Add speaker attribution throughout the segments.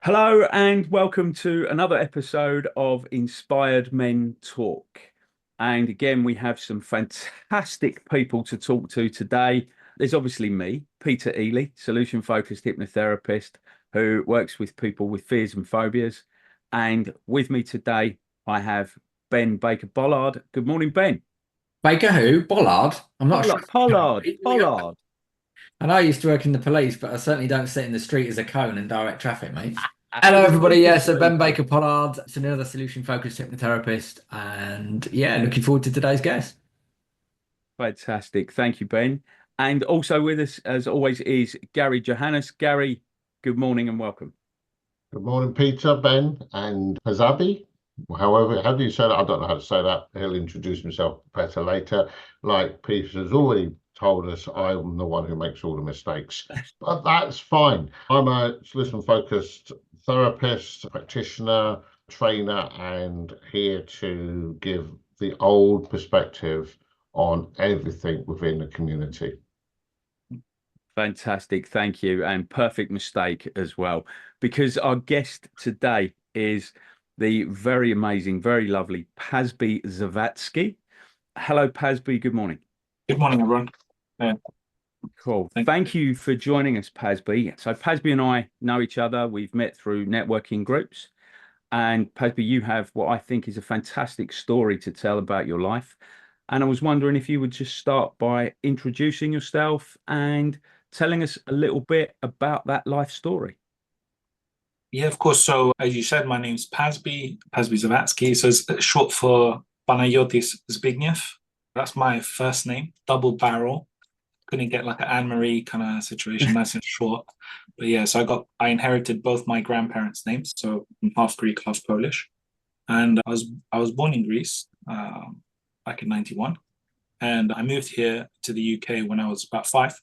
Speaker 1: Hello and welcome to another episode of Inspired Men Talk. And again, we have some fantastic people to talk to today. There's obviously me, Peter Ely, solution focused hypnotherapist who works with people with fears and phobias. And with me today, I have Ben Baker Bollard. Good morning, Ben.
Speaker 2: Baker who? Bollard? I'm not sure.
Speaker 1: Pollard.
Speaker 2: I know I used to work in the police, but I certainly don't sit in the street as a cone and direct traffic, mate. Hello, everybody. Yeah, so Ben Baker Pollard, it's another solution-focused hypnotherapist, and yeah, looking forward to today's guest.
Speaker 1: Fantastic. Thank you, Ben. And also with us, as always, is Gary Johannes. Gary, good morning and welcome.
Speaker 3: Good morning, Peter, Ben, and Pazabi. However, how do you say that? I don't know how to say that. He'll introduce himself better later. Like Peter has already told us, I'm the one who makes all the mistakes, but that's fine. I'm a solution-focused therapist, practitioner, trainer, and here to give the old perspective on everything within the community.
Speaker 1: Fantastic. Thank you. And perfect mistake as well, because our guest today is the very amazing, very lovely Pazbi Zavazki. Hello, Pazbi. Good morning.
Speaker 4: Good morning, everyone. Yeah,
Speaker 1: Cool. Thank you for joining us, Pazbi. So Pazbi and I know each other. We've met through networking groups. And Pazbi, you have what I think is a fantastic story to tell about your life. And I was wondering if you would just start by introducing yourself and telling us a little bit about that life story.
Speaker 4: yeah, of course. So, as you said, my name's Pazbi Zavazki. So it's short for Panayotis Zbigniew. That's my first name, double barrel. Couldn't get like an Anne Marie kind of situation, nice and short. But yeah, so I inherited both my grandparents' names. So I'm half Greek, half Polish. And I was born in Greece back in 91. And I moved here to the UK when I was about 5.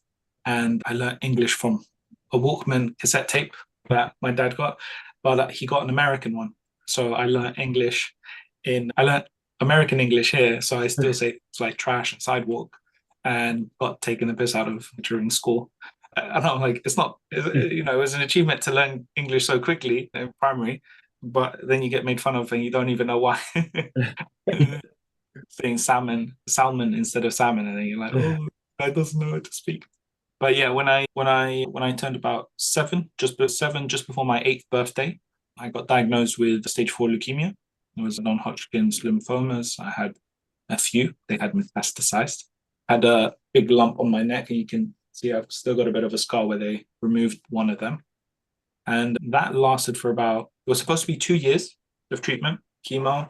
Speaker 4: And I learned English from a Walkman cassette tape that my dad got, but he got an American one. So I learned American English here. So I still say it's like trash and sidewalk, and got taken the piss out of during school. And I'm like, it was an achievement to learn English so quickly in primary, but then you get made fun of and you don't even know why. Saying salmon instead of salmon, and then you're like, oh, I doesn't know how to speak. But yeah, when I turned about 7, just before my 8th birthday, I got diagnosed with stage 4 leukemia. It was non-Hodgkin's lymphomas. I had a few. They had metastasized. I had a big lump on my neck, and you can see I've still got a bit of a scar where they removed one of them. And that lasted for it was supposed to be 2 years of treatment, chemo,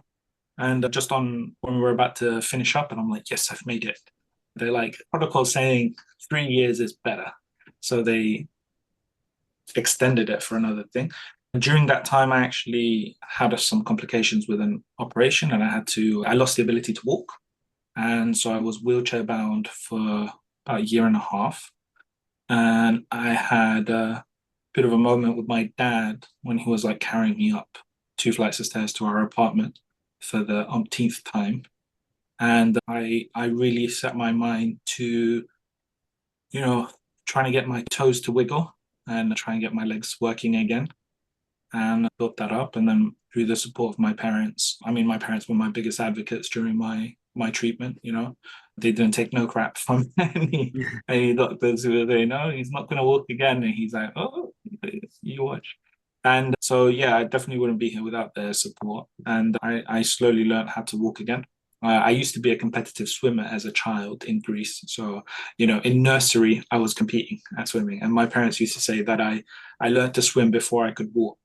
Speaker 4: and just on when we were about to finish up, and I'm like, yes, I've made it. They're like, protocol saying 3 years is better. So they extended it for another thing. During that time, I actually had some complications with an operation, and I lost the ability to walk. And so I was wheelchair bound for about a year and a half. And I had a bit of a moment with my dad when he was like carrying me up 2 flights of stairs to our apartment for the umpteenth time. And I really set my mind to, trying to get my toes to wiggle and try and get my legs working again. And I built that up. And then through the support of my parents, my parents were my biggest advocates during my treatment. They didn't take no crap from any doctors who were there. No, he's not going to walk again. And he's like, oh, you watch. And so, yeah, I definitely wouldn't be here without their support. And I slowly learned how to walk again. I used to be a competitive swimmer as a child in Greece. So, in nursery, I was competing at swimming. And my parents used to say that I learned to swim before I could walk.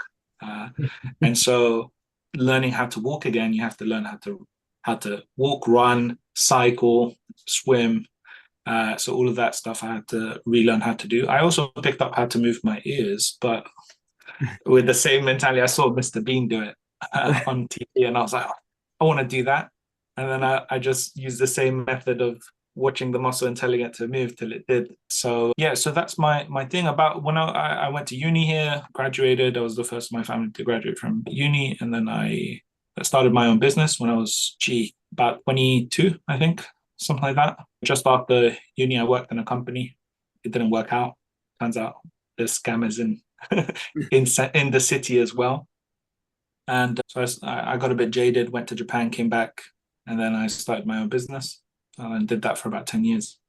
Speaker 4: And so learning how to walk again, you have to learn how to walk, run, cycle, swim. So all of that stuff I had to relearn how to do. I also picked up how to move my ears, but with the same mentality, I saw Mr. Bean do it on TV, and I was like, oh, I want to do that. And then I just used the same method of watching the muscle and telling it to move till it did. So yeah, so that's my thing. About when I went to uni here, graduated. I was the first of my family to graduate from uni, and then I started my own business when I was about 22, I think, something like that. Just after uni, I worked in a company. It didn't work out. Turns out there's scammers in in the city as well. And so I got a bit jaded, went to Japan, came back, and then I started my own business and did that for about 10 years.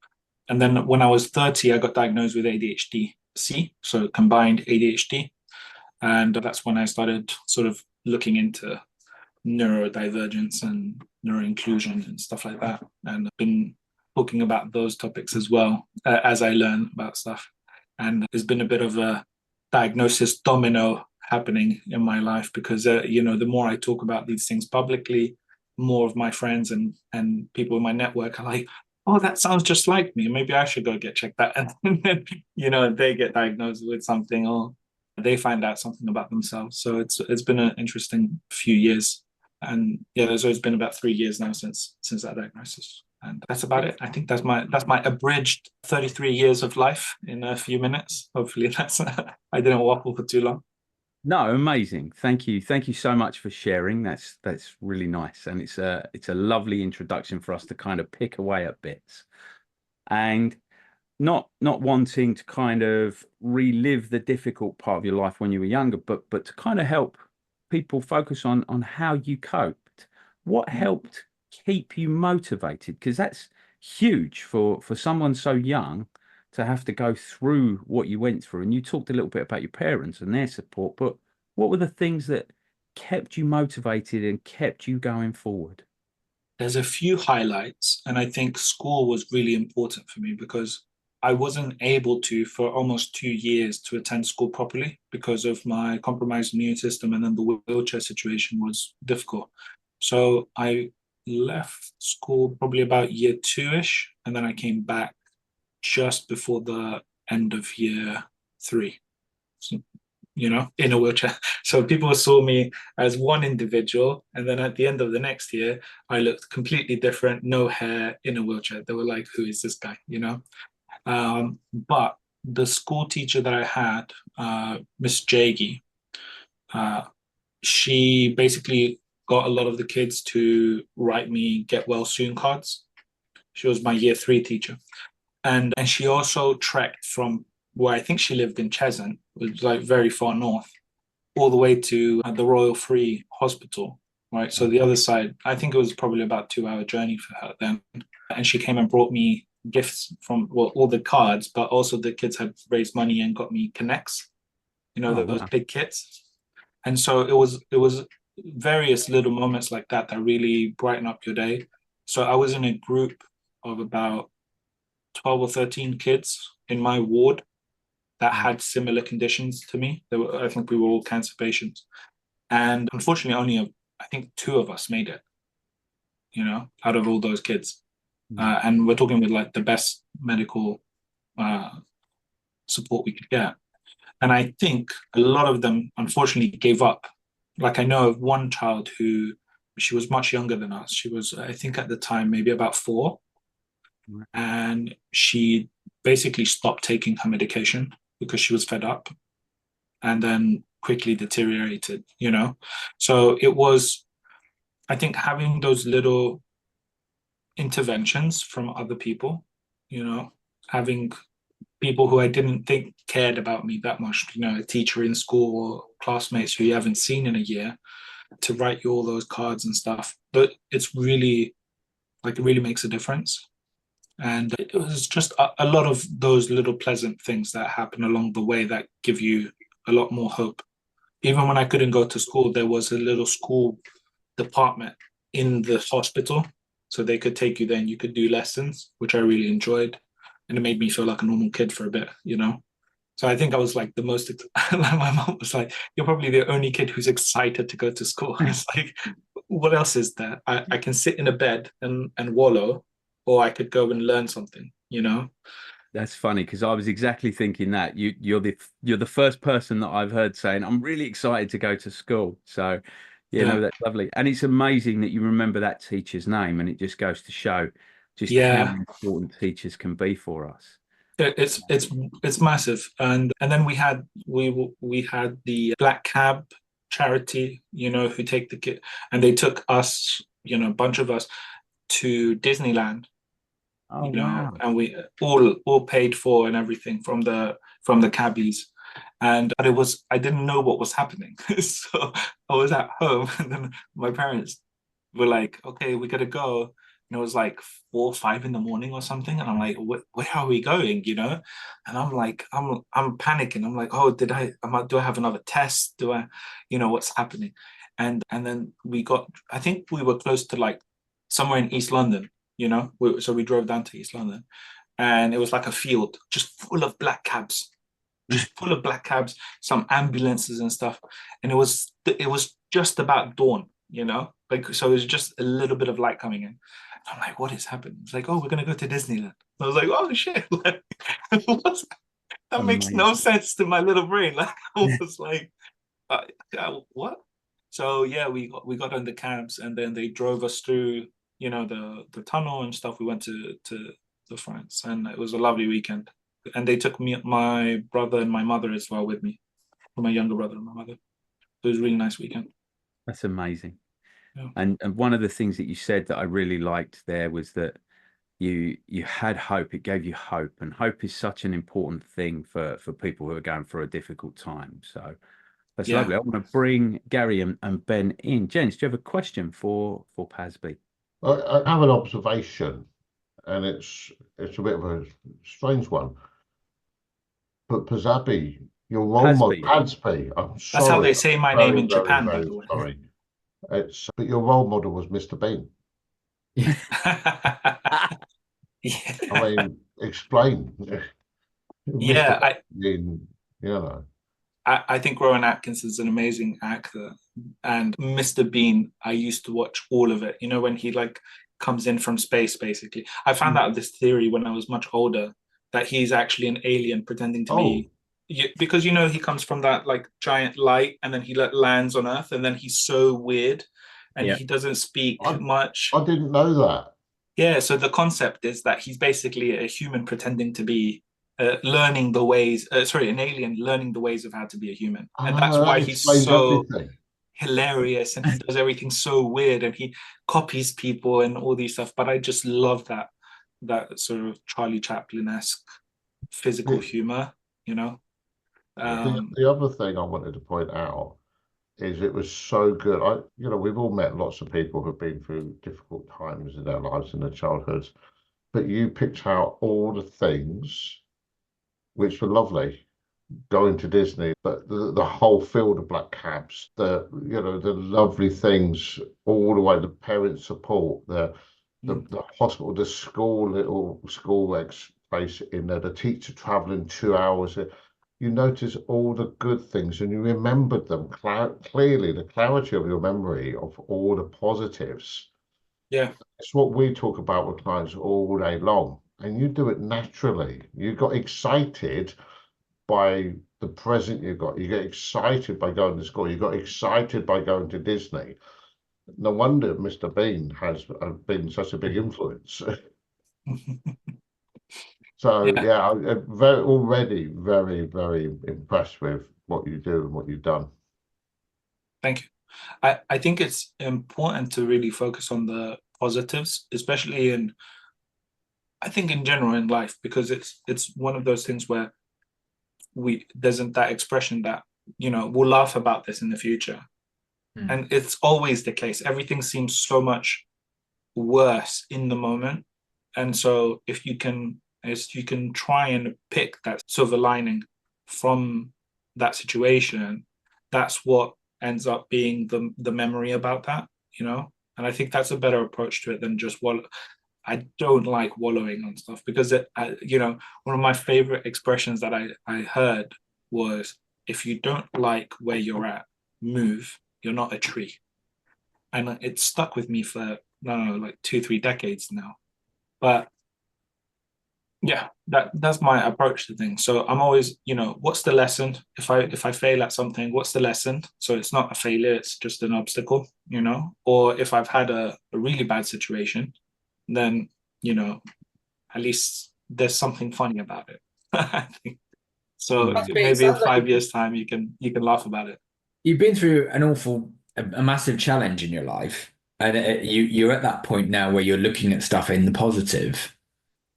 Speaker 4: And then when I was 30, I got diagnosed with ADHD-C, so combined ADHD. And that's when I started sort of looking into neurodivergence and neuroinclusion and stuff like that. And I've been talking about those topics as well as I learn about stuff. And there's been a bit of a diagnosis domino happening in my life because, the more I talk about these things publicly, more of my friends and people in my network are like, oh, that sounds just like me. Maybe I should go get checked out. And then, they get diagnosed with something or they find out something about themselves. So it's been an interesting few years. And yeah, there's always been about 3 years now since that diagnosis. And that's about it. I think that's my abridged 33 years of life in a few minutes. Hopefully I didn't waffle for too long.
Speaker 1: No, amazing. Thank you so much for sharing. That's really nice, and it's a lovely introduction for us to kind of pick away at bits, and not wanting to kind of relive the difficult part of your life when you were younger, but to kind of help people focus on how you coped. What helped keep you motivated? Because that's huge for someone so young to have to go through what you went through. And you talked a little bit about your parents and their support, but what were the things that kept you motivated and kept you going forward?
Speaker 4: There's a few highlights, and I think school was really important for me because I wasn't able to, for almost 2 years, to attend school properly because of my compromised immune system, and then the wheelchair situation was difficult. So I left school probably about year 2-ish, and then I came back just before the end of year 3, so, in a wheelchair. So people saw me as one individual, and then at the end of the next year, I looked completely different, no hair, in a wheelchair. They were like, who is this guy, But the school teacher that I had, Miss Jaggy, she basically got a lot of the kids to write me get well soon cards. She was my year 3 teacher. And she also trekked from where I think she lived in Cheshunt, which was like very far north, all the way to the Royal Free Hospital, right? So the other side, I think it was probably about 2-hour journey for her then. And she came and brought me gifts from, well, all the cards, but also the kids had raised money and got me connects, those big kits. And so it was various little moments like that that really brighten up your day. So I was in a group of about 12 or 13 kids in my ward that had similar conditions to me. I think we were all cancer patients. And unfortunately, only, I think 2 of us made it, out of all those kids. And we're talking with like the best medical support we could get. And I think a lot of them, unfortunately, gave up. Like I know of one child who, she was much younger than us. She was, I think at the time, maybe about 4. And she basically stopped taking her medication because she was fed up and then quickly deteriorated, So it was, I think, having those little interventions from other people, having people who I didn't think cared about me that much, a teacher in school or classmates who you haven't seen in a year, to write you all those cards and stuff. But it's really, it really makes a difference. And it was just a lot of those little pleasant things that happen along the way that give you a lot more hope. Even when I couldn't go to school, there was a little school department in the hospital. So they could take you there and you could do lessons, which I really enjoyed. And it made me feel like a normal kid for a bit, So I think I was like the most, my mom was like, you're probably the only kid who's excited to go to school. It's like, what else is there? I can sit in a bed and wallow, or I could go and learn something,
Speaker 1: That's funny because I was exactly thinking that you're the first person that I've heard saying I'm really excited to go to school. So, no, that's lovely, and it's amazing that you remember that teacher's name, and it just goes to show just how important teachers can be for us.
Speaker 4: It's massive, and then we had the Black Cab charity, who take the kid, and they took us, a bunch of us, to Disneyland.
Speaker 1: Oh, wow.
Speaker 4: And we all paid for and everything from the cabbies. But I didn't know what was happening. So I was at home, and then my parents were like, okay, we gotta go. And it was like 4 or 5 in the morning or something. And I'm like, where are we going? And I'm like, I'm panicking. I'm like, oh, do I have another test? What's happening? And then I think we were close to like somewhere in East London, so we drove down to East London, and it was like a field just full of black cabs, some ambulances and stuff. And it was just about dawn, like, so it was just a little bit of light coming in. I'm like, what is happening? It's like, oh, we're gonna go to Disneyland. I was like, oh shit, like, that makes no sense to my little brain. Like, I was like, what? So yeah, we got on the cabs, and then they drove us through, the tunnel and stuff. We went to France, and it was a lovely weekend. And they took my brother and my mother as well with me, my younger brother and my mother. So it was a really nice weekend.
Speaker 1: That's amazing.
Speaker 4: Yeah.
Speaker 1: And one of the things that you said that I really liked there was that you had hope. It gave you hope, and hope is such an important thing for people who are going through a difficult time. So that's lovely. I want to bring Gary and Ben in. Jens, do you have a question for Pazbi?
Speaker 3: I have an observation, and it's a bit of a strange one. But Pazbi, your role model, Pazbi. I'm sorry.
Speaker 4: That's how they say my name in Japan, by the way.
Speaker 3: Sorry. But your role model was Mr. Bean.
Speaker 4: Yeah.
Speaker 3: I mean, explain.
Speaker 4: Yeah,
Speaker 3: I
Speaker 4: think Rowan Atkinson is an amazing actor, and Mr. Bean, I used to watch all of it. When he like comes in from space, basically. I found out this theory when I was much older, that he's actually an alien pretending to be. Because he comes from that like giant light, and then he lands on Earth, and then he's so weird, and he doesn't speak much.
Speaker 3: I didn't know that.
Speaker 4: Yeah, so the concept is that he's basically a human pretending to be learning the ways. An alien learning the ways of how to be a human, and that's why he's so hilarious, and he does everything so weird, and he copies people and all these stuff. But I just love that sort of Charlie Chaplin-esque physical humor,
Speaker 3: The other thing I wanted to point out is it was so good. We've all met lots of people who've been through difficult times in their lives, in their childhoods, but you picked out all the things which were lovely. Going to Disney, but the whole field of black cabs, the lovely things, all the way, the parent support, the hospital, the little school place in there, the teacher traveling 2 hours. You notice all the good things, and you remembered them clearly, the clarity of your memory of all the positives.
Speaker 4: Yeah.
Speaker 3: It's what we talk about with clients all day long, and you do it naturally. You got excited by the present you got. You get excited by going to school. You got excited by going to Disney. No wonder Mr. Bean has been such a big influence. So yeah, I'm already very, very impressed with what you do and what you've done.
Speaker 4: Thank you. I think it's important to really focus on the positives, especially in general in life, because it's one of those things where there's that expression that we'll laugh about this in the future, and it's always the case. Everything seems so much worse in the moment, and so if you can try and pick that silver lining from that situation, that's what ends up being the memory about that, and I think that's a better approach to it than just I don't like wallowing on stuff, because one of my favorite expressions that I heard was, if you don't like where you're at, move. You're not a tree. And it stuck with me for like 2-3 decades now. But yeah, that's my approach to things. So I'm always, what's the lesson? If I fail at something, what's the lesson? So it's not a failure, it's just an obstacle, Or if I've had a really bad situation, then at least there's something funny about it. I think so. Maybe in 5 years' time you can laugh about it.
Speaker 2: You've been through a massive challenge in your life, and you're at that point now where you're looking at stuff in the positive.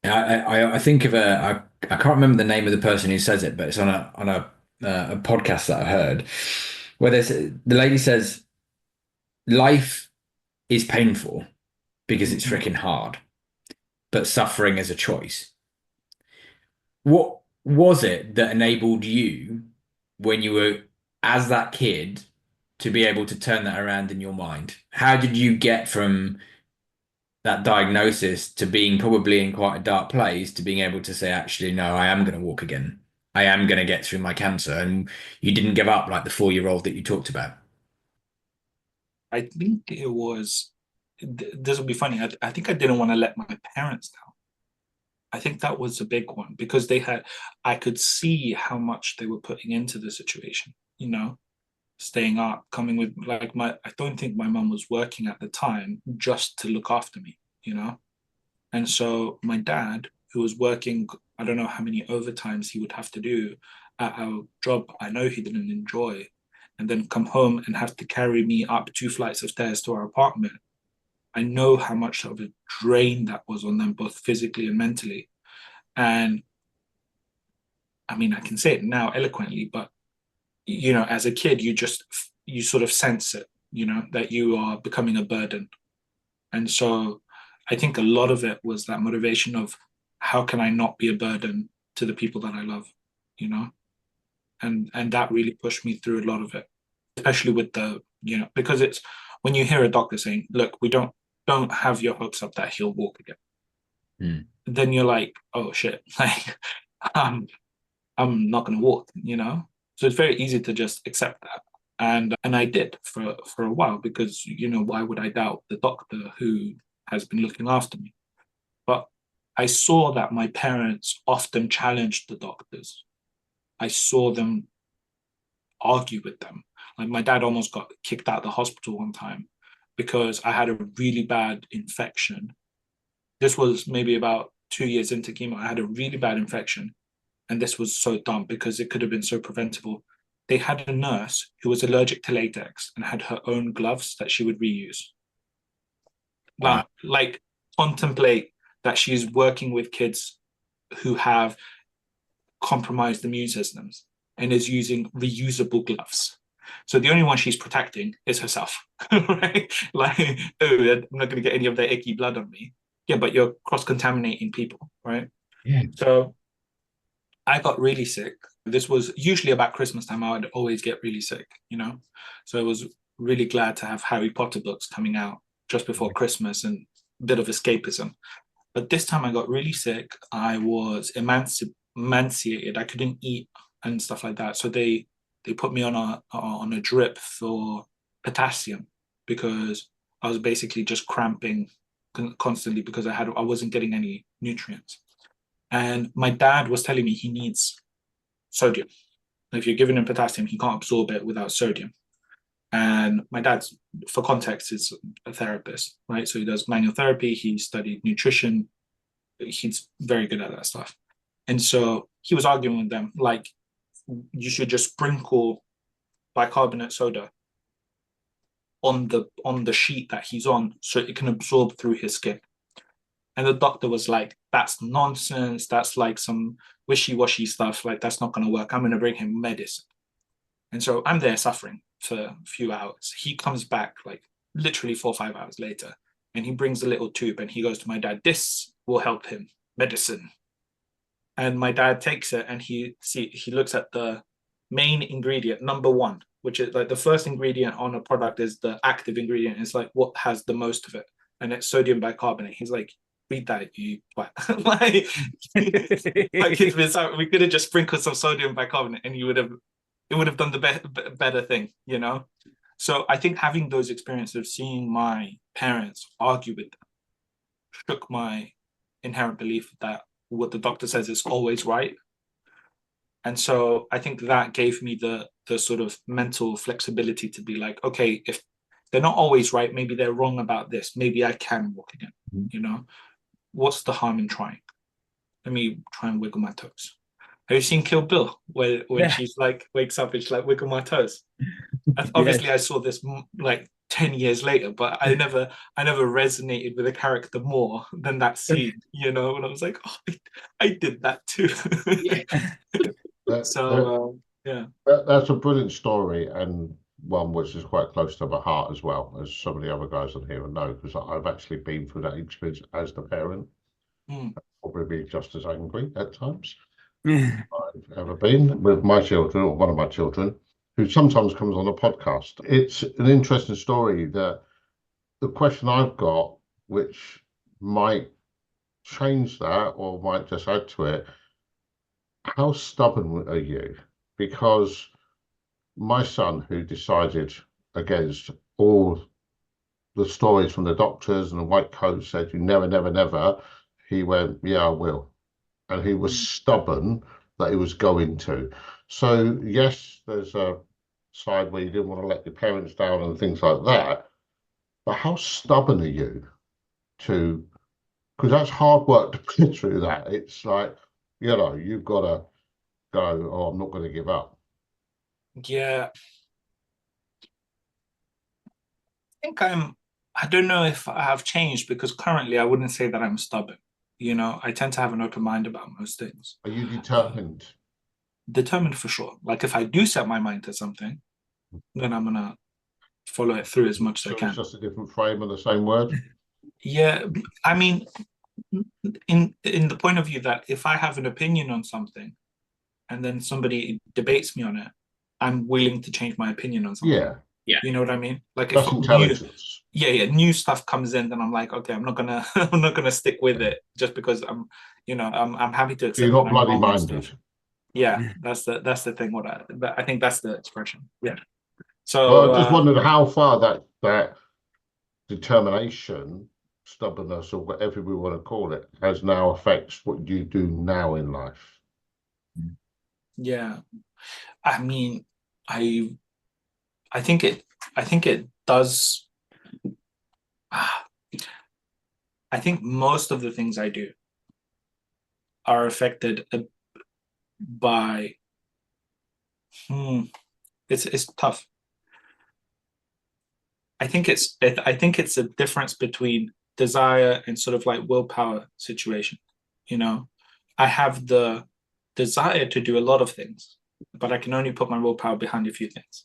Speaker 2: I think of I can't remember the name of the person who says it, but it's on a a podcast that I heard where the lady says life is painful because it's freaking hard, but suffering is a choice. What was it that enabled you when you were as that kid to be able to turn that around in your mind? How did you get from that diagnosis to being probably in quite a dark place to being able to say, actually, no, I am going to walk again. I am going to get through my cancer. And you didn't give up like the 4-year-old that you talked about.
Speaker 4: I think it was, this will be funny. I think I didn't want to let my parents down. I think that was a big one because I could see how much they were putting into the situation, staying up, coming with I don't think my mum was working at the time just to look after me, And so my dad, who was working, I don't know how many overtimes he would have to do at a job I know he didn't enjoy, and then come home and have to carry me up 2 flights of stairs to our apartment. I know how much of a drain that was on them, both physically and mentally. And I mean, I can say it now eloquently, but, as a kid, you sort of sense it, that you are becoming a burden. And so I think a lot of it was that motivation of how can I not be a burden to the people that I love, and that really pushed me through a lot of it, especially with because it's when you hear a doctor saying, look, we don't have your hopes up that he'll walk again. Then you're like, oh shit, like I'm not going to walk, So it's very easy to just accept that. And I did for a while because, why would I doubt the doctor who has been looking after me? But I saw that my parents often challenged the doctors. I saw them argue with them. Like my dad almost got kicked out of the hospital one time because I had a really bad infection. This was maybe about 2 years into chemo. I had a really bad infection. And this was so dumb because it could have been so preventable. They had a nurse who was allergic to latex and had her own gloves that she would reuse.
Speaker 2: Wow.
Speaker 4: Like contemplate that she's working with kids who have compromised immune systems and is using reusable gloves. So the only one she's protecting is herself, right? Like, oh, I'm not going to get any of that icky blood on me. Yeah, but you're cross-contaminating people, right?
Speaker 2: Yeah.
Speaker 4: So I got really sick. This was usually about Christmas time. I would always get really sick, So I was really glad to have Harry Potter books coming out just before Christmas and a bit of escapism. But this time I got really sick. I was emaciated. I couldn't eat and stuff like that. So they put me on a drip for potassium because I was basically just cramping constantly because I wasn't getting any nutrients. And my dad was telling me he needs sodium. If you're giving him potassium, he can't absorb it without sodium. And my dad, for context, is a therapist, right? So he does manual therapy. He studied nutrition. He's very good at that stuff. And so he was arguing with them, like, you should just sprinkle bicarbonate soda on the sheet that he's on so it can absorb through his skin. And the doctor was like, that's nonsense. That's like some wishy-washy stuff. Like, that's not going to work. I'm going to bring him medicine. And so I'm there suffering for a few hours. He comes back like literally 4 or 5 hours later, and he brings a little tube and he goes to my dad, this will help him, medicine. And my dad takes it and he looks at the main ingredient, number 1, which is like the first ingredient on a product is the active ingredient. It's like what has the most of it. And it's sodium bicarbonate. He's like, read that, you like, we could have just sprinkled some sodium bicarbonate and it would have done the better thing, So I think having those experiences of seeing my parents argue with them shook my inherent belief that what the doctor says is always right. And so I think that gave me the sort of mental flexibility to be like, okay, if they're not always right, maybe they're wrong about this. Maybe I can walk again, What's the harm in trying? Let me try and wiggle my toes. Have you seen Kill Bill when she's like wakes up and she's like wiggle my toes? Obviously, I saw this like 10 years later, but I never resonated with the character more than that scene, And I was like, oh, I did that too.
Speaker 3: There,
Speaker 4: So Yeah.
Speaker 3: That's a brilliant story, and one which is quite close to my heart as well, as some of the other guys on here will know, because I've actually been through that experience as the parent.
Speaker 4: Mm.
Speaker 3: Probably be just as angry at times
Speaker 1: Yeah.
Speaker 3: I've ever been with my children, or one of my children, who sometimes comes on a podcast. It's an interesting story. That the question I've got, which might change that or might just add to it, how stubborn are you? Because my son, who decided against all the stories from the doctors and the white coat said, you never, never, never, he went, yeah, I will. And he was stubborn that he was going to. So, yes, there's a side where you didn't want to let your parents down and things like that. But how stubborn are you to, because that's hard work to put through that. It's like, you've got to go, oh, I'm not going to give up.
Speaker 4: Yeah. I don't know if I have changed, because currently I wouldn't say that I'm stubborn. I tend to have an open mind about most things.
Speaker 3: Are you determined?
Speaker 4: Determined for sure. Like if I do set my mind to something, then I'm gonna follow it through as much as I
Speaker 3: So
Speaker 4: can.
Speaker 3: it's just a different frame of the same word?
Speaker 4: Yeah, I mean, in the point of view that if I have an opinion on something and then somebody debates me on it, I'm willing to change my opinion on something.
Speaker 3: Yeah.
Speaker 4: You know what I mean? Like
Speaker 3: That's
Speaker 4: if
Speaker 3: intelligence.
Speaker 4: new stuff comes in, then I'm like, okay, I'm not gonna I'm not gonna stick with it just because I'm happy to accept
Speaker 3: You're
Speaker 4: that
Speaker 3: not
Speaker 4: I'm
Speaker 3: bloody
Speaker 4: wrong and
Speaker 3: minded.
Speaker 4: stuff. Yeah, that's the thing. I think that's the expression. Yeah.
Speaker 3: Well,
Speaker 4: So
Speaker 3: I just wondered how far that determination, stubbornness, or whatever we want to call it, has now affects what you do now in life.
Speaker 4: yeah, I mean, I I think it does. I think most of the things I do are affected by. It's tough. I think it's a difference between desire and sort of like willpower situation. I have the desire to do a lot of things, but I can only put my willpower behind a few things.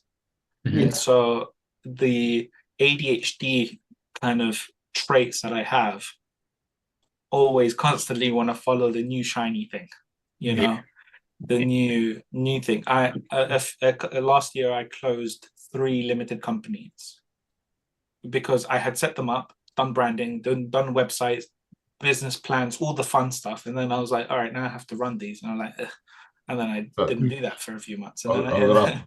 Speaker 3: Yeah.
Speaker 4: And so the ADHD kind of traits that I have always constantly want to follow the new shiny thing, the new thing. Last year I closed 3 limited companies because I had set them up, done branding, done websites, business plans, all the fun stuff, and then I was like, all right, now I have to run these, and I'm like, ugh. And then I didn't do that for a few months, and then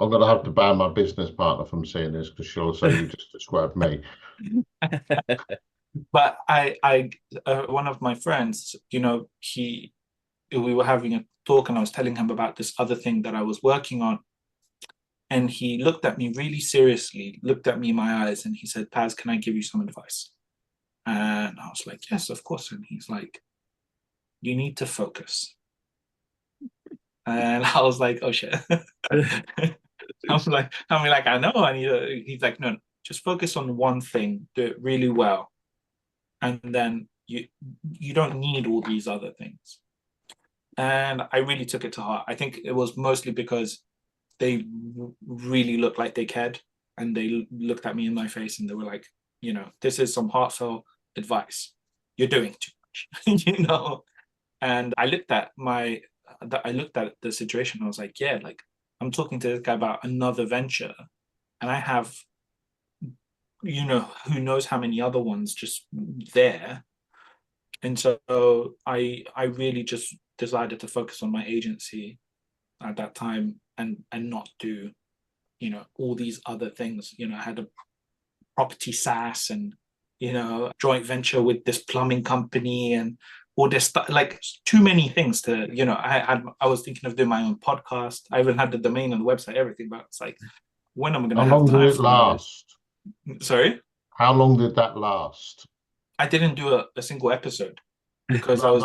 Speaker 3: I'm gonna have to ban my business partner from seeing this because she'll say you just described me.
Speaker 4: But I one of my friends, we were having a talk, and I was telling him about this other thing that I was working on, and he looked at me really seriously, looked at me in my eyes, and he said, Paz, can I give you some advice? And I was like, yes, of course. And he's like, you need to focus. And I was like, oh shit. I'm like, I know. And he's like, no, just focus on one thing, do it really well. And then you don't need all these other things. And I really took it to heart. I think it was mostly because they really looked like they cared, and they looked at me in my face and they were like, this is some heartfelt advice. You're doing too much, And I looked at the situation. I was like, yeah, like I'm talking to this guy about another venture, and I have, who knows how many other ones just there. And so I really just decided to focus on my agency at that time and not do, all these other things. I had a property SaaS and, joint venture with this plumbing company and all this stuff, like too many things to, I was thinking of doing my own podcast. I even had the domain and the website, everything, but it's like, when am I going to have time?
Speaker 3: How long did it last?
Speaker 4: Sorry?
Speaker 3: How long did that last?
Speaker 4: I didn't do a single episode because I was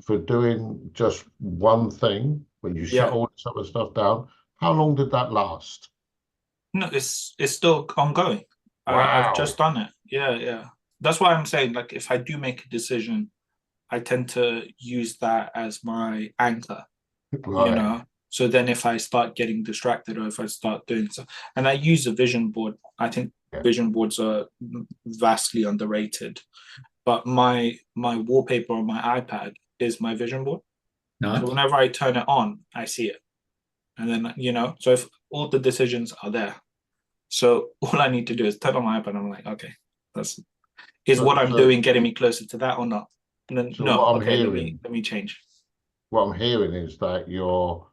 Speaker 3: for doing just one thing when you shut all this other stuff down. How long did that last?
Speaker 4: No, it's still ongoing.
Speaker 3: Wow.
Speaker 4: I've just done it. Yeah. That's why I'm saying, like, if I do make a decision, I tend to use that as my anchor.
Speaker 3: Right.
Speaker 4: So then if I start getting distracted or if I start doing so, and I use a vision board, I think vision boards are vastly underrated. But my wallpaper on my iPad is my vision board.
Speaker 2: Nice.
Speaker 4: So whenever I turn it on, I see it. And then, so if all the decisions are there, so all I need to do is turn on my iPad. I'm like, okay, is what I'm doing getting me closer to that or not? And then let me change.
Speaker 3: What I'm hearing is that you're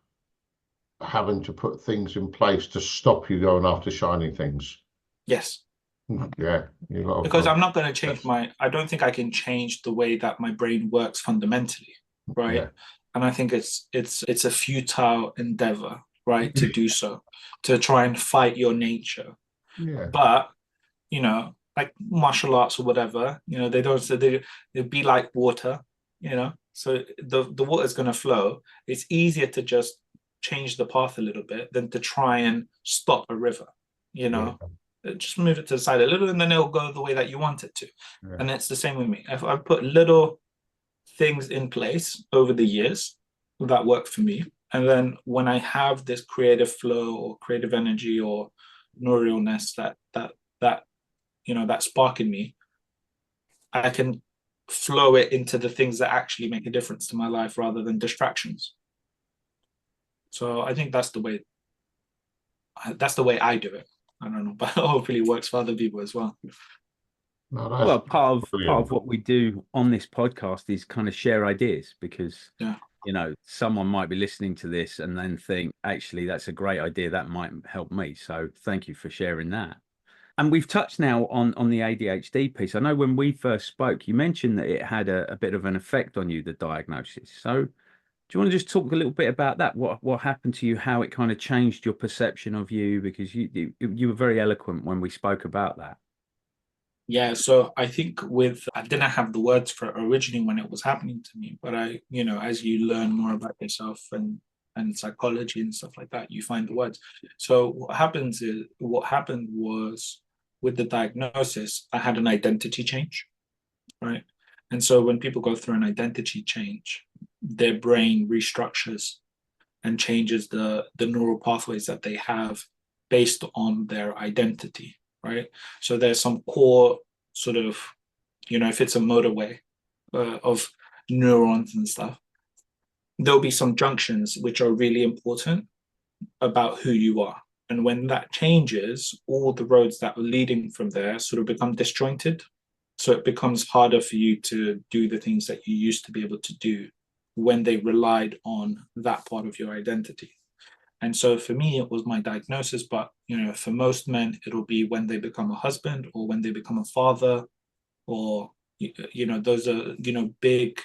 Speaker 3: having to put things in place to stop you going after shiny things.
Speaker 4: Yes.
Speaker 3: Yeah.
Speaker 4: Because I'm not going to change I don't think I can change the way that my brain works fundamentally, right? Yeah. And I think it's a futile endeavor, right, to do so, to try and fight your nature.
Speaker 3: Yeah.
Speaker 4: But, like martial arts or whatever, they'd be like water, so the water's going to flow. It's easier to just change the path a little bit than to try and stop a river, Just move it to the side a little and then it'll go the way that you want it to. Yeah. And it's the same with me. If I put little things in place over the years that work for me, and then when I have this creative flow or creative energy or neurialness that spark in me, I can flow it into the things that actually make a difference to my life rather than distractions. So I think that's the way I do it. I don't know, but hopefully it works for other people as well.
Speaker 1: Well, part of what we do on this podcast is kind of share ideas, because someone might be listening to this and then think, actually, that's a great idea, that might help me. So thank you for sharing that. And we've touched now on the ADHD piece. I know when we first spoke, you mentioned that it had a bit of an effect on you, the diagnosis. So do you want to just talk a little bit about that? What happened to you, how it kind of changed your perception of you? Because you were very eloquent when we spoke about that.
Speaker 4: Yeah, so I think I didn't have the words for it originally when it was happening to me, but as you learn more about yourself and psychology and stuff like that, you find the words. So what happened was with the diagnosis, I had an identity change, right? And so when people go through an identity change, their brain restructures and changes the neural pathways that they have based on their identity, right? So there's some core sort of, if it's a motorway of neurons and stuff, there'll be some junctions which are really important about who you are. And when that changes, all the roads that are leading from there sort of become disjointed. So it becomes harder for you to do the things that you used to be able to do when they relied on that part of your identity. And so for me, it was my diagnosis, but, for most men, it'll be when they become a husband or when they become a father, or, those are, big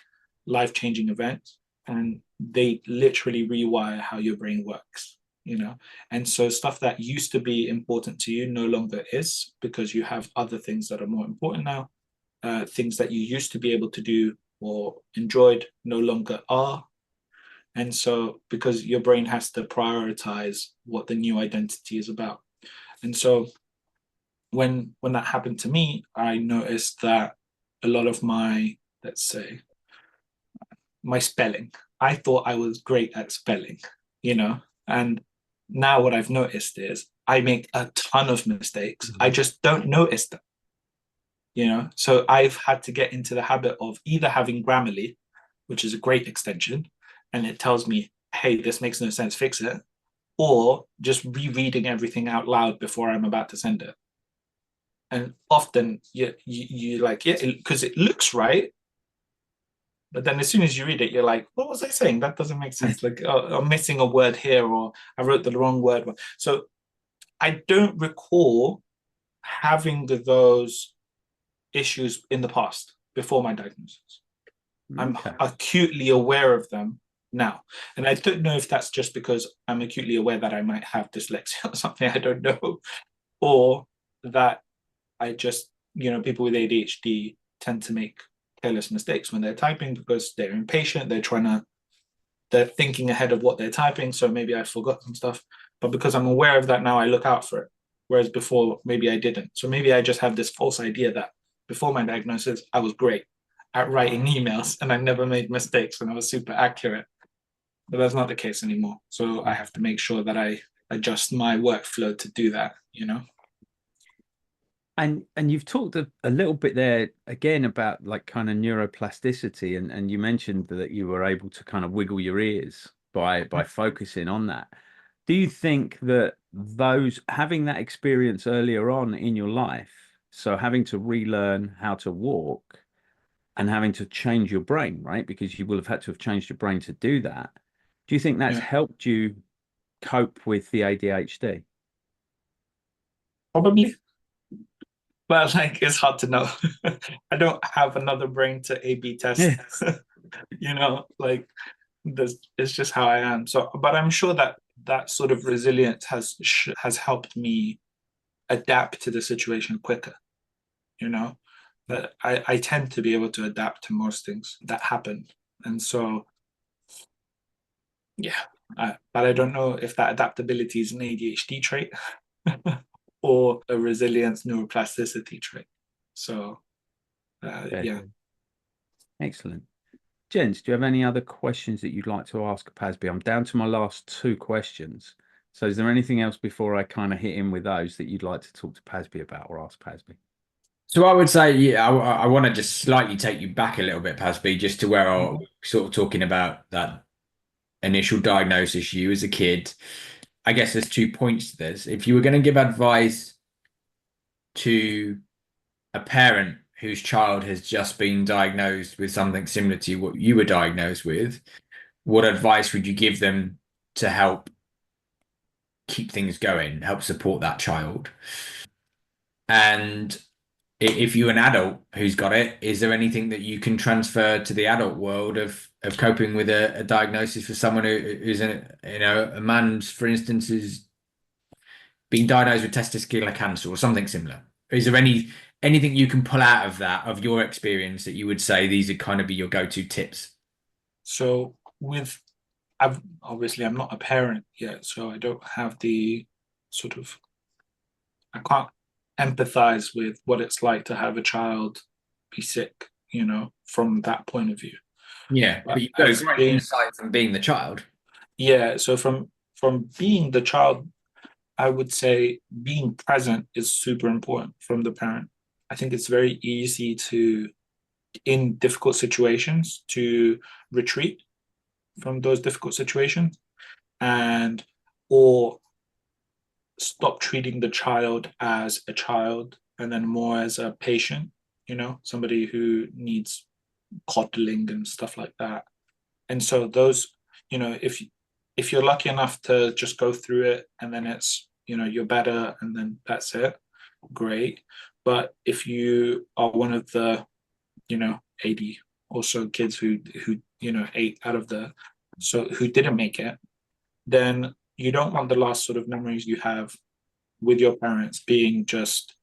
Speaker 4: life-changing events, and they literally rewire how your brain works, And so stuff that used to be important to you no longer is, because you have other things that are more important now. Things that you used to be able to do or enjoyed no longer are. And so because your brain has to prioritize what the new identity is about. And so when that happened to me, I noticed that a lot of my, let's say, my spelling, I thought I was great at spelling, and now what I've noticed is I make a ton of mistakes. I just don't notice them, So I've had to get into the habit of either having Grammarly, which is a great extension, and it tells me, hey, this makes no sense, fix it, or just rereading everything out loud before I'm about to send it. And often you like, because it looks right, but then as soon as you read it, you're like, what was I saying? That doesn't make sense. Like, I'm missing a word here, or I wrote the wrong word. So I don't recall having those issues in the past before my diagnosis. Okay. I'm acutely aware of them now. And I don't know if that's just because I'm acutely aware that I might have dyslexia or something, I don't know. Or that I just, people with ADHD tend to make careless mistakes when they're typing because they're impatient, they're thinking ahead of what they're typing. So maybe I forgot some stuff. But because I'm aware of that now, I look out for it. Whereas before, maybe I didn't. So maybe I just have this false idea that before my diagnosis, I was great at writing emails and I never made mistakes and I was super accurate. But that's not the case anymore. So I have to make sure that I adjust my workflow to do that, you know?
Speaker 1: And you've talked a little bit there again about like kind of neuroplasticity, and you mentioned that you were able to kind of wiggle your ears by focusing on that. Do you think that those having that experience earlier on in your life, so having to relearn how to walk and having to change your brain, right? Because you will have had to have changed your brain to do that. Do you think that's
Speaker 4: Yeah.
Speaker 1: helped you cope with the ADHD?
Speaker 4: Probably. But like, it's hard to know. I don't have another brain to A/B test. You know, like it's just how I am. So, but I'm sure that that sort of resilience has helped me adapt to the situation quicker. You know, that I tend to be able to adapt to most things that happen, and so yeah. But I don't know if that adaptability is an ADHD trait or a resilience neuroplasticity trait. So yeah.
Speaker 1: Excellent. Jens, do you have any other questions that you'd like to ask Pazbi? I'm down to my last two questions. So is there anything else before I kind of hit in with those that you'd like to talk to Pazbi about or ask Pazbi?
Speaker 2: So I would say, yeah, I want to just slightly take you back a little bit, Pazbi, just to where I was sort of talking about that initial diagnosis you as a kid. I guess there's 2 points to this. If you were going to give advice to a parent whose child has just been diagnosed with something similar to what you were diagnosed with, what advice would you give them to help keep things going, help support that child? And if you're an adult who's got it, is there anything that you can transfer to the adult world of coping with a diagnosis for someone who's a man, for instance, who's been diagnosed with testicular cancer or something similar? Is there anything you can pull out of that, of your experience, that you would say these would kind of be your go-to tips?
Speaker 4: So I'm not a parent yet, so I don't have the sort of, I can't empathize with what it's like to have a child be sick, you know, from that point of view.
Speaker 2: Yeah, but you've got a great insight from being the child.
Speaker 4: Yeah, so from being the child, I would say being present is super important from the parent. I think it's very easy to, in difficult situations, to retreat from those difficult situations and or stop treating the child as a child and then more as a patient, you know, somebody who needs coddling and stuff like that. And so those, you know, if you're lucky enough to just go through it and then it's, you know, you're better and then that's it, great. But if you are one of the, you know, 80 or so kids who you know, 8 out of the, so who didn't make it, then you don't want the last sort of memories you have with your parents being just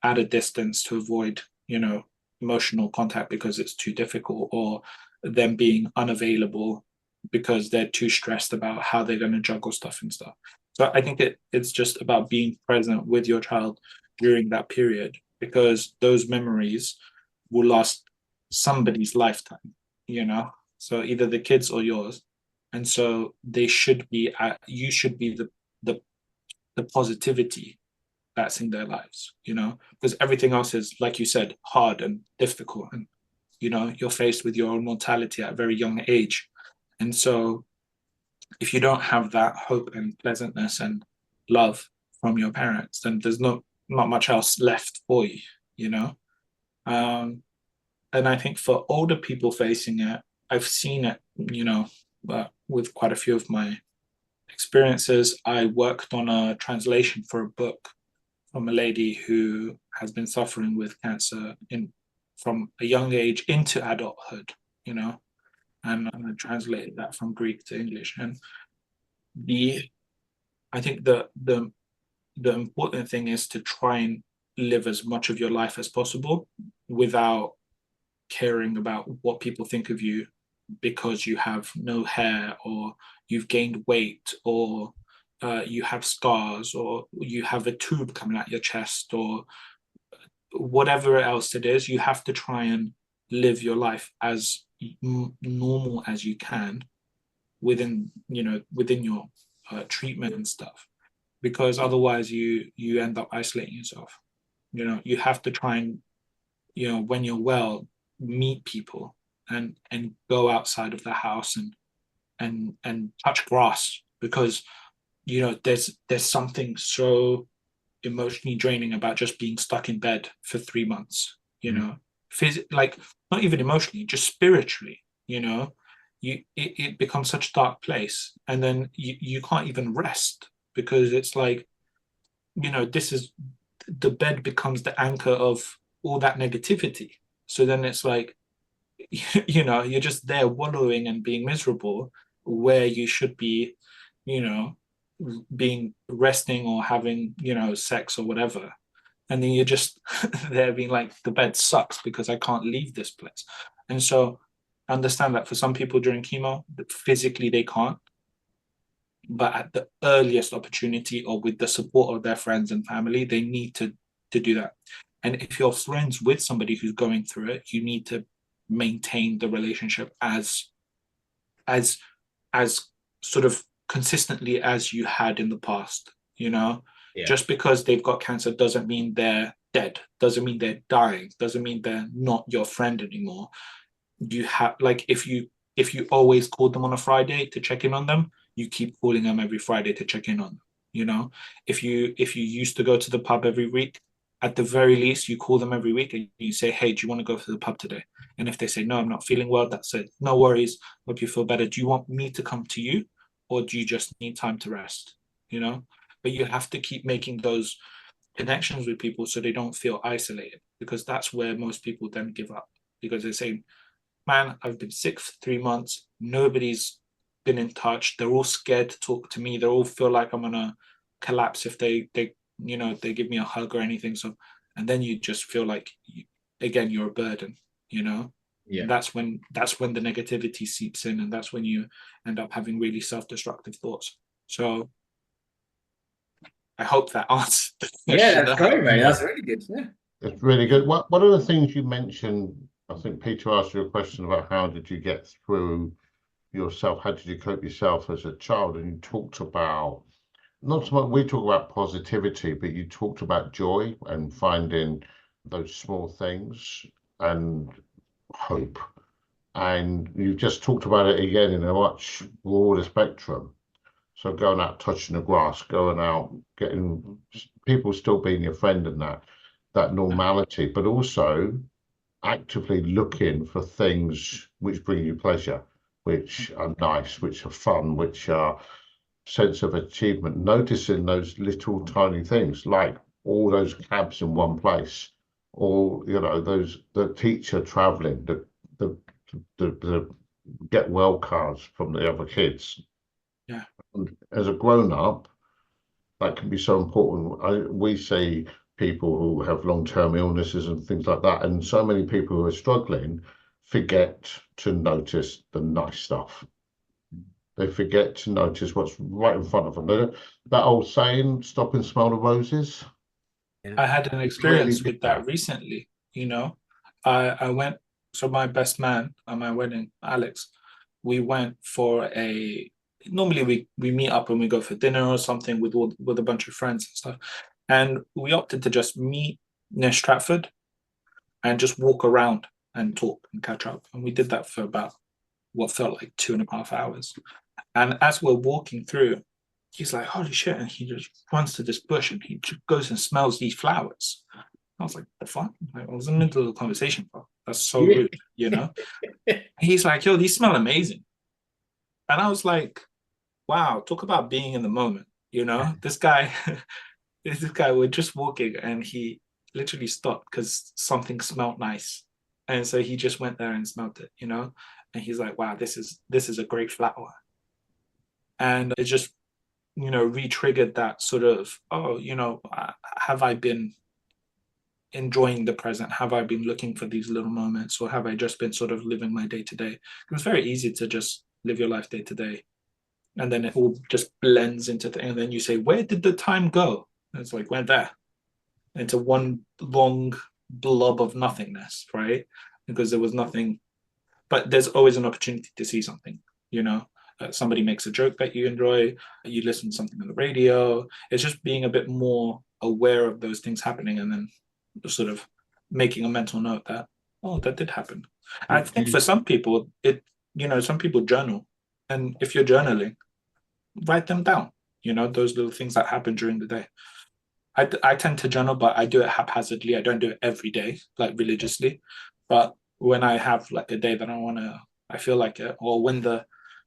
Speaker 4: at a distance to avoid, you know, emotional contact because it's too difficult, or them being unavailable because they're too stressed about how they're going to juggle stuff and stuff. So I think it's just about being present with your child during that period, because those memories will last somebody's lifetime, you know, so either the kids or yours. And so they should be you should be the positivity that's in their lives, you know, because everything else is, like you said, hard and difficult, and you know, you're faced with your own mortality at a very young age. And so if you don't have that hope and pleasantness and love from your parents, then there's not much else left for you, you know. And I think for older people facing it, I've seen it, you know, with quite a few of my experiences. I worked on a translation for a book from a lady who has been suffering with cancer from a young age into adulthood, you know, and I translated that from Greek to English. And I think the important thing is to try and live as much of your life as possible without caring about what people think of you because you have no hair, or you've gained weight, or you have scars, or you have a tube coming out your chest, or whatever else it is. You have to try and live your life as normal as you can within your treatment and stuff, because otherwise you end up isolating yourself. You have to try and, when you're well, meet people and go outside of the house and touch grass, because there's something so emotionally draining about just being stuck in bed for 3 months. Like, not even emotionally, just spiritually. It becomes such a dark place, and then you can't even rest, because it's like, this is, the bed becomes the anchor of all that negativity. So then it's like, you're just there wallowing and being miserable, where you should be, being resting or having, sex or whatever. And then you're just there being like, the bed sucks because I can't leave this place. And so I understand that for some people during chemo, physically they can't, but at the earliest opportunity, or with the support of their friends and family, they need to do that. And if you're friends with somebody who's going through it, you need to maintain the relationship as sort of consistently as you had in the past. Just because they've got cancer doesn't mean they're dead, doesn't mean they're dying, doesn't mean they're not your friend anymore. You have, like, if you always call them on a Friday to check in on them, you keep calling them every Friday to check in on them. If you used to go to the pub every week, at the very least you call them every week and you say, hey, do you want to go to the pub today? And if they say, no, I'm not feeling well, that's it, no worries, hope you feel better. Do you want me to come to you, or do you just need time to rest? But you have to keep making those connections with people so they don't feel isolated, because that's where most people then give up, because they say, man, I've been sick for 3 months, nobody's been in touch, they're all scared to talk to me, they all feel like I'm gonna collapse if they give me a hug or anything. So, and then you just feel like, again, you're a burden.
Speaker 2: Yeah.
Speaker 4: That's when the negativity seeps in, and that's when you end up having really self-destructive thoughts. So I hope that answers the question.
Speaker 2: Yeah, that's great, mate. That's really good. Yeah.
Speaker 3: It's really good. What are the things you mentioned? I think Peter asked you a question about how did you get through yourself? How did you cope yourself as a child? And you talked about, not so much, we talk about positivity, but you talked about joy and finding those small things and hope. And you just talked about it again in a much broader spectrum. So going out, touching the grass, going out, getting people still being your friend, and that normality, but also actively looking for things which bring you pleasure, which are nice, which are fun, which are sense of achievement, noticing those little tiny things, like all those cabs in one place, or the teacher traveling, the get well cards from the other kids.
Speaker 4: Yeah.
Speaker 3: And as a grown up, that can be so important. We see people who have long-term illnesses and things like that, and so many people who are struggling forget to notice the nice stuff. They forget to notice what's right in front of them. That old saying, stop and smell the roses.
Speaker 4: I had an experience with that recently. I went, so my best man at my wedding, Alex, we went for normally we meet up and we go for dinner or something with a bunch of friends and stuff. And we opted to just meet near Stratford and just walk around and talk and catch up. And we did that for about what felt like 2.5 hours. And as we're walking through, he's like, holy shit. And he just runs to this bush and he goes and smells these flowers. I was like, the fuck? I was in the middle of the conversation, bro. That's so rude, He's like, yo, these smell amazing. And I was like, wow, talk about being in the moment, This guy, we're just walking and he literally stopped because something smelled nice. And so he just went there and smelled it, And he's like, wow, this is a great flower. And it just, re-triggered that sort of, have I been enjoying the present? Have I been looking for these little moments, or have I just been sort of living my day to day? It was very easy to just live your life day to day, and then it all just blends into things. And then you say, where did the time go? And it's like, went there into one long blob of nothingness, right? Because there was nothing, but there's always an opportunity to see something, somebody makes a joke that you enjoy, you listen to something on the radio. It's just being a bit more aware of those things happening, and then sort of making a mental note that, oh, that did happen. I think for some people, some people journal. And if you're journaling, write them down, those little things that happen during the day. I tend to journal, but I do it haphazardly. I don't do it every day, like religiously. But when I have like a day that I feel like it, or when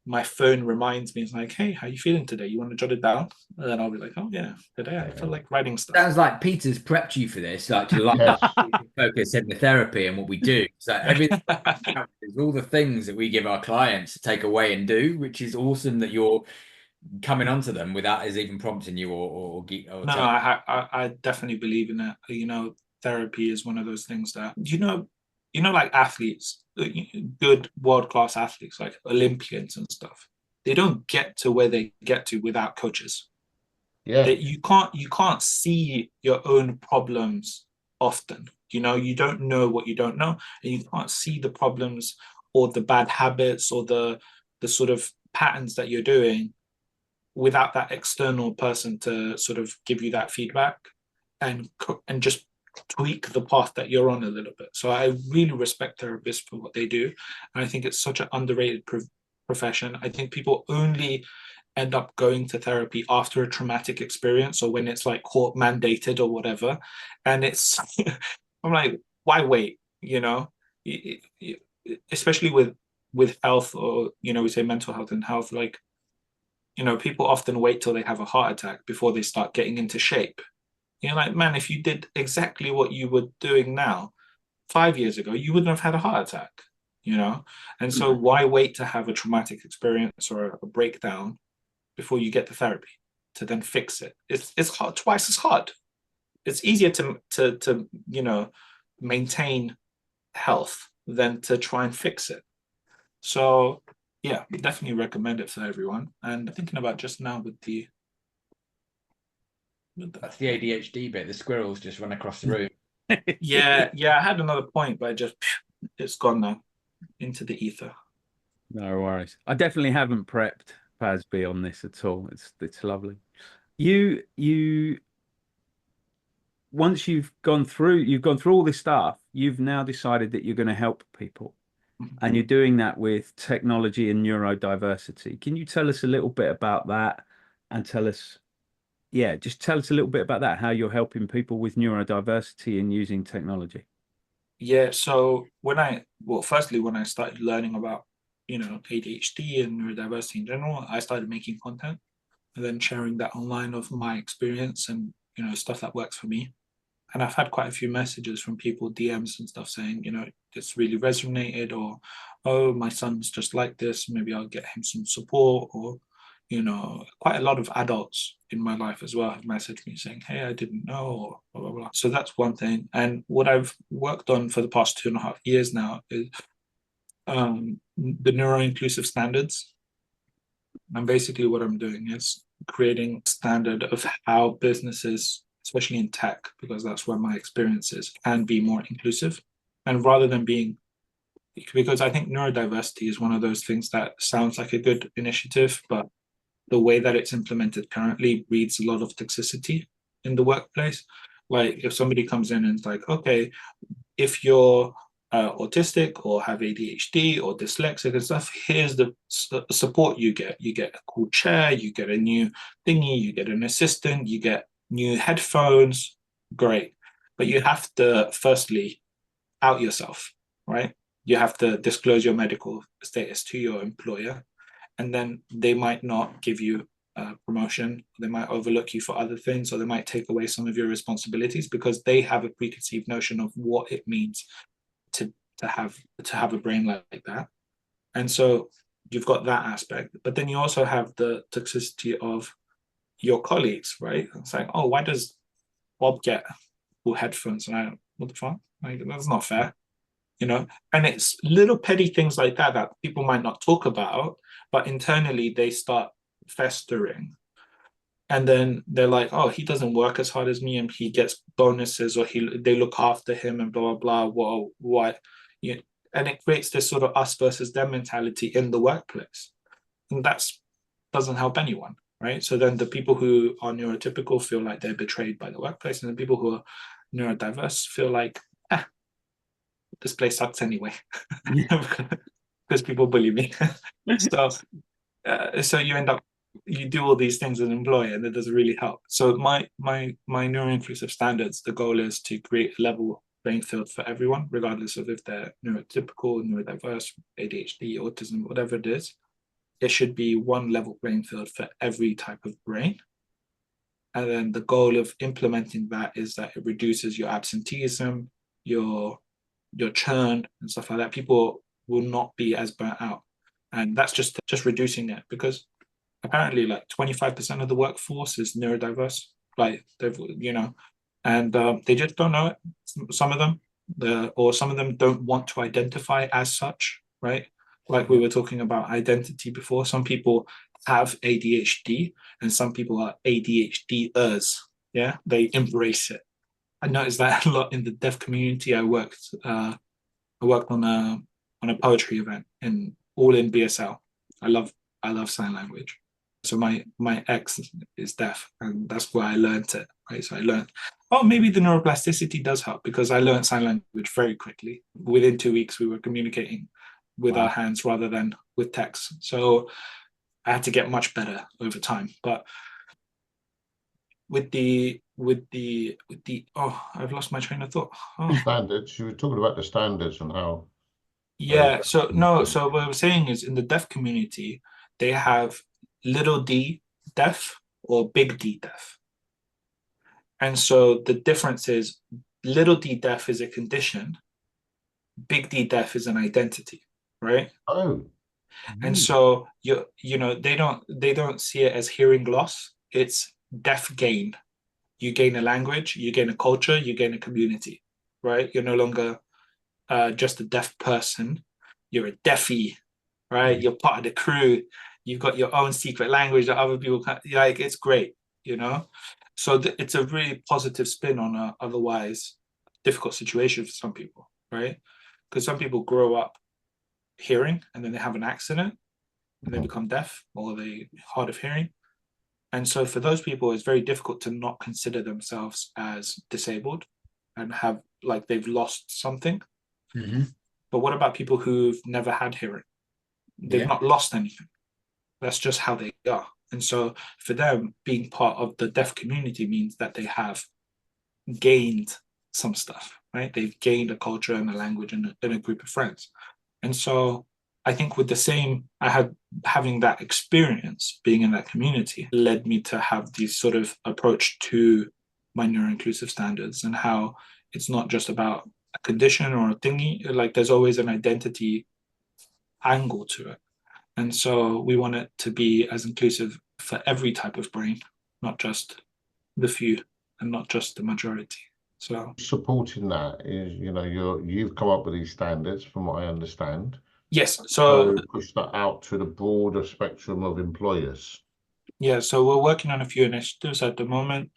Speaker 4: my phone reminds me, it's like, hey, how you feeling today? You want to jot it down? And then I'll be like, oh yeah, today I feel like writing stuff.
Speaker 2: Sounds like Peter's prepped you for this, like to
Speaker 3: Yes.
Speaker 2: focus in the therapy and what we do. So everything is all the things that we give our clients to take away and do, which is awesome that you're coming onto them without us even prompting you or
Speaker 4: no, I definitely believe in it. Therapy is one of those things that like athletes, good world-class athletes like Olympians and stuff, they don't get to where they get to without coaches.
Speaker 3: Yeah.
Speaker 4: You can't see your own problems often. You don't know what you don't know, and you can't see the problems or the bad habits or the sort of patterns that you're doing without that external person to sort of give you that feedback and just tweak the path that you're on a little bit. So I really respect therapists for what they do. And I think it's such an underrated profession. I think people only end up going to therapy after a traumatic experience or when it's like court mandated or whatever. And it's, I'm like, why wait? Especially with health, or, we say mental health and health, like, people often wait till they have a heart attack before they start getting into shape. Like, man, if you did exactly what you were doing now 5 years ago, you wouldn't have had a heart attack, And so why wait to have a traumatic experience or a breakdown before you get the therapy to then fix it? It's hard, twice as hard. It's easier to maintain health than to try and fix it. So yeah, definitely recommend it for everyone. And thinking about just now
Speaker 2: that's the ADHD bit. The squirrels just run across the room.
Speaker 4: yeah, I had another point, but it's gone now into the ether.
Speaker 1: No worries. I definitely haven't prepped Pazbi on this at all. It's lovely. You once you've gone through all this stuff, you've now decided that you're going to help people. And you're doing that with technology and neurodiversity. Can you tell us a little bit about that and tell us a little bit about that, how you're helping people with neurodiversity and using technology?
Speaker 4: Yeah, so when I started learning about, ADHD and neurodiversity in general, I started making content and then sharing that online of my experience and, stuff that works for me. And I've had quite a few messages from people, DMs and stuff saying, this really resonated, or, oh, my son's just like this, maybe I'll get him some support, or, quite a lot of adults in my life as well have messaged me saying, hey, I didn't know, or blah, blah, blah. So that's one thing. And what I've worked on for the past 2.5 years now is the Neuroinclusive standards. And basically what I'm doing is creating a standard of how businesses, especially in tech, because that's where my experience is, can be more inclusive. And rather than because I think neurodiversity is one of those things that sounds like a good initiative, but the way that it's implemented currently breeds a lot of toxicity in the workplace. Like if somebody comes in and it's like, okay, if you're autistic or have ADHD or dyslexic and stuff, here's the support you get. You get a cool chair, you get a new thingy, you get an assistant, you get new headphones, great. But you have to firstly out yourself, right? You have to disclose your medical status to your employer, and then they might not give you a promotion. They might overlook you for other things, or they might take away some of your responsibilities because they have a preconceived notion of what it means to have a brain like that. And so you've got that aspect, but then you also have the toxicity of your colleagues, right? It's like, oh, why does Bob get cool headphones? And what the fuck? Like, that's not fair, And it's little petty things like that people might not talk about, but internally they start festering. And then they're like, oh, he doesn't work as hard as me and he gets bonuses, or they look after him and blah, blah, blah. Whoa, what? And it creates this sort of us versus them mentality in the workplace. and that's doesn't help anyone, right? So then the people who are neurotypical feel like they're betrayed by the workplace, and the people who are neurodiverse feel like, this place sucks anyway, because people bully me. So you end up, you do all these things as an employer, and it doesn't really help. So my neuro-inclusive standards, the goal is to create a level playing field for everyone, regardless of if they're neurotypical, neurodiverse, ADHD, autism, whatever it is. It should be one level playing field for every type of brain. And then the goal of implementing that is that it reduces your absenteeism, your churn and stuff like that. People will not be as burnt out. And that's just reducing it, because apparently like 25% of the workforce is neurodiverse. Like they've, and they just don't know it. Some of them, some of them don't want to identify as such, right? Like we were talking about identity before. Some people have ADHD and some people are ADHDers. Yeah, they embrace it. I noticed that a lot in the deaf community. I worked on a poetry event in BSL. I love sign language. So my ex is deaf, and that's where I learned it. Right, so I learned, maybe the neuroplasticity does help, because I learned sign language very quickly. Within 2 weeks, we were communicating with our hands rather than with text. So I had to get much better over time. But with the I've lost my train of thought.
Speaker 3: Standards. You were talking about the standards and how.
Speaker 4: Yeah. So what I was saying is, in the deaf community, they have little d deaf or big D deaf. And so the difference is, little d deaf is a condition, big D deaf is an identity, right?
Speaker 3: Oh.
Speaker 4: And so they don't see it as hearing loss. It's deaf gain. You gain a language, you gain a culture, you gain a community, right? You're no longer just a deaf person. You're a deafie, right? You're part of the crew. You've got your own secret language that other people can't, like, it's great, So it's a really positive spin on a otherwise difficult situation for some people, right? Because some people grow up hearing and then they have an accident and they become deaf, or they hard of hearing. And so for those people, it's very difficult to not consider themselves as disabled and have, like, they've lost something.
Speaker 2: Mm-hmm.
Speaker 4: But what about people who've never had hearing? They've not lost anything. That's just how they are. And so for them, being part of the deaf community means that they have gained some stuff, right? They've gained a culture and a language and a group of friends. And so I think with the same, having that experience, being in that community, led me to have these sort of approach to my neuroinclusive standards, and how it's not just about a condition or a thingy, like there's always an identity angle to it. And so we want it to be as inclusive for every type of brain, not just the few and not just the majority. So
Speaker 3: supporting that is, you've come up with these standards, from what I understand.
Speaker 4: Yes. So
Speaker 3: push that out to the broader spectrum of employers.
Speaker 4: Yeah. So we're working on a few initiatives at the moment.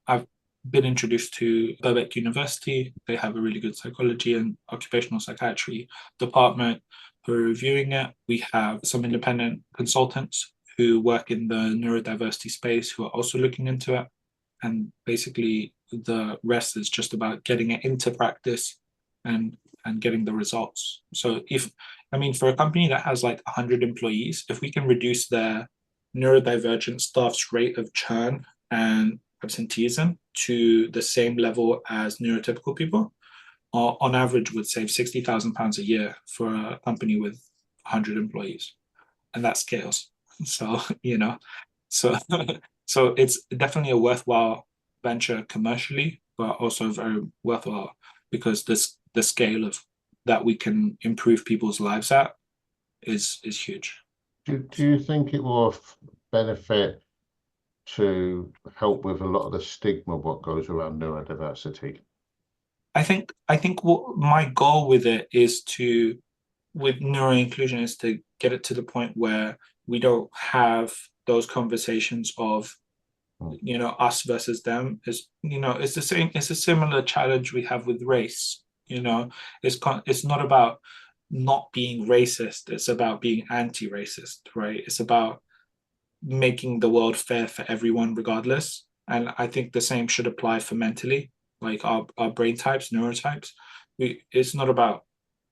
Speaker 4: I've been introduced to Birkbeck University. They have a really good psychology and occupational psychiatry department who are reviewing it. We have some independent consultants who work in the neurodiversity space who are also looking into it. And basically the rest is just about getting it into practice and getting the results. So for a company that has like 100 employees, if we can reduce their neurodivergent staff's rate of churn and absenteeism to the same level as neurotypical people, on average would save £60,000 a year for a company with 100 employees. And that scales. So, so it's definitely a worthwhile venture commercially, but also very worthwhile because the scale of that we can improve people's lives at is huge.
Speaker 3: Do you think it will benefit to help with a lot of the stigma what goes around neurodiversity?
Speaker 4: I think what my goal with it is with neuroinclusion is to get it to the point where we don't have those conversations of us versus them. It's it's the same. It's a similar challenge we have with race. It's not about not being racist. It's about being anti-racist, right? It's about making the world fair for everyone regardless. And I think the same should apply for mentally, like our brain types, neurotypes. It's not about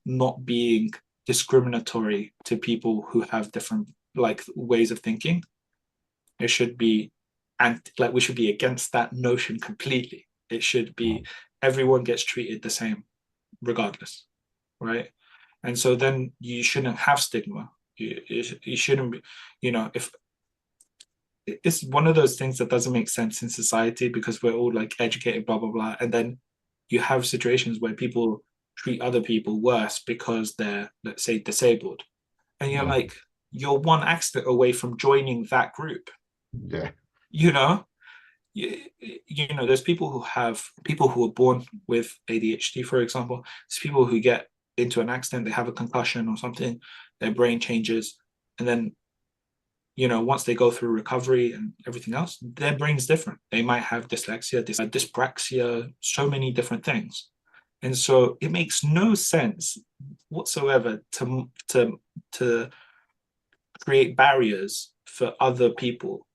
Speaker 4: not being discriminatory to people who have different like ways of thinking. It should be, and like we should be against that notion completely. It should be everyone gets treated the same regardless, right? And so then you shouldn't have stigma. You shouldn't be, if it's one of those things that doesn't make sense in society because we're all like educated, blah, blah, blah. And then you have situations where people treat other people worse because they're, let's say, disabled. And you're like, you're one accident away from joining that group.
Speaker 3: Yeah.
Speaker 4: There's people who are born with ADHD, for example. There's people who get into an accident, they have a concussion or something, their brain changes, and then once they go through recovery and everything else, their brain's different. They might have dyslexia, dyspraxia, so many different things. And so it makes no sense whatsoever to create barriers for other people,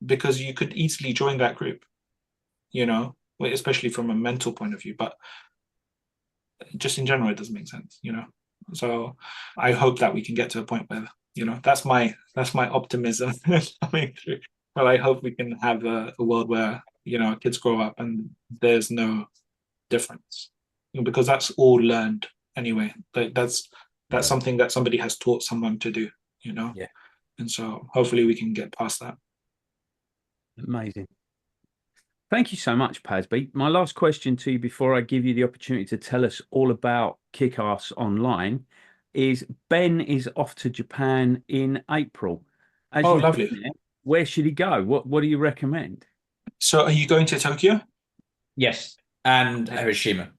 Speaker 4: because you could easily join that group, especially from a mental point of view. But just in general, it doesn't make sense, So I hope that we can get to a point where, that's my optimism coming through. But I hope we can have a world where, kids grow up and there's no difference, because that's all learned anyway. That's something that somebody has taught someone to do,
Speaker 1: Yeah.
Speaker 4: And so hopefully we can get past that.
Speaker 1: Amazing. Thank you so much, Pazbi. My last question to you before I give you the opportunity to tell us all about Kick-Ass Online is Ben is off to Japan in April.
Speaker 4: Lovely.
Speaker 1: There, where should he go? What do you recommend?
Speaker 4: So are you going to Tokyo?
Speaker 2: Yes, and Hiroshima.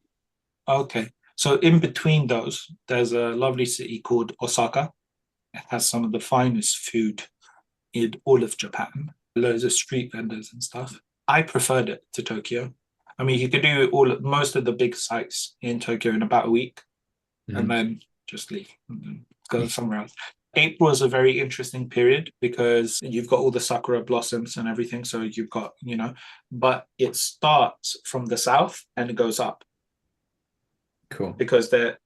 Speaker 4: Okay. So in between those, there's a lovely city called Osaka. It has some of the finest food in all of Japan. Loads of street vendors and stuff. I preferred it to Tokyo. I mean, you could do most of the big sites in Tokyo in about a week, and then just leave and then go somewhere else. April is a very interesting period because you've got all the sakura blossoms and everything. So you've got, but it starts from the south and it goes up.
Speaker 2: Cool.
Speaker 4: Because they're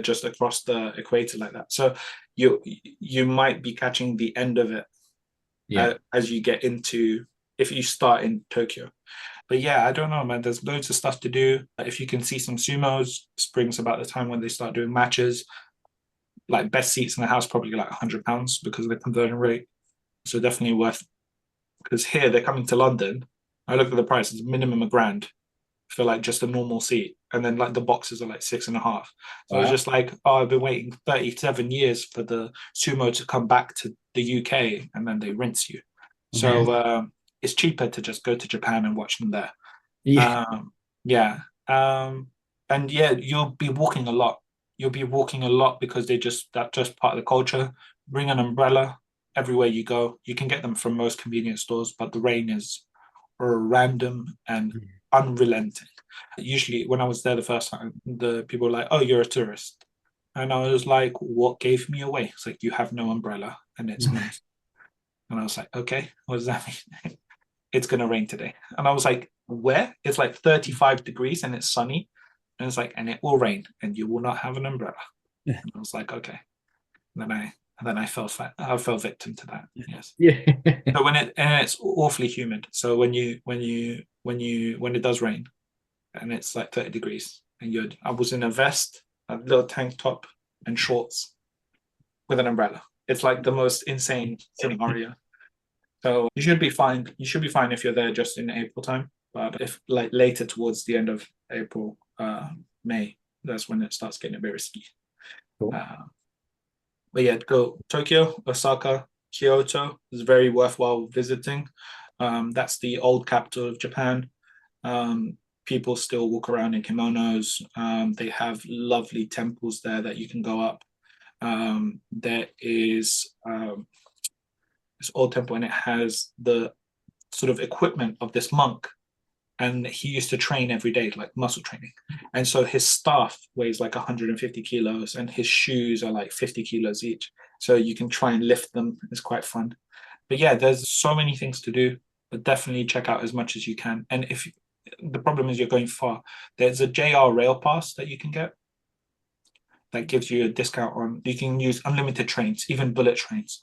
Speaker 4: just across the equator like that. So you might be catching the end of it as you get into, if you start in Tokyo. But yeah, I don't know, man. There's loads of stuff to do. If you can see some sumos, spring's about the time when they start doing matches. Like best seats in the house, probably like £100 because of the conversion rate. So definitely worth, because here they're coming to London. I look at the price, it's minimum £1,000 for like just a normal seat. And then like the boxes are like 6.5. So I was just like, I've been waiting 37 years for the sumo to come back to the UK, and then they rinse you. So it's cheaper to just go to Japan and watch them there. And you'll be walking a lot. You'll be walking a lot because that's just part of the culture. Bring an umbrella everywhere you go. You can get them from most convenience stores, but the rain is random and unrelenting. Usually when I was there the first time, the people were like, oh, you're a tourist. And I was like, what gave me away? It's like, you have no umbrella and it's me. And I was like, okay, what does that mean? It's going to rain today. And I was like, where? It's like 35 degrees and it's sunny. And it's like, and it will rain and you will not have an umbrella. And I was like, okay. And then I fell victim to that. Yes.
Speaker 2: Yeah.
Speaker 4: So it's awfully humid. So when it does rain and it's like 30 degrees and I was in a vest, a little tank top and shorts with an umbrella. It's like the most insane scenario. So you should be fine. You should be fine if you're there just in April time. But if like later towards the end of April, May, that's when it starts getting a bit risky.
Speaker 2: Cool.
Speaker 4: But yeah, go Tokyo, Osaka, Kyoto is very worthwhile visiting. That's the old capital of Japan. People still walk around in kimonos. They have lovely temples there that you can go up. There is this old temple and it has the sort of equipment of this monk. and he used to train every day, like muscle training. And so his staff weighs like 150 kilos and his shoes are like 50 kilos each. So you can try and lift them. It's quite fun. But yeah, there's so many things to do, but definitely check out as much as you can. And if the problem is you're going far, there's a JR rail pass that you can get that gives you a discount on, you can use unlimited trains, even bullet trains.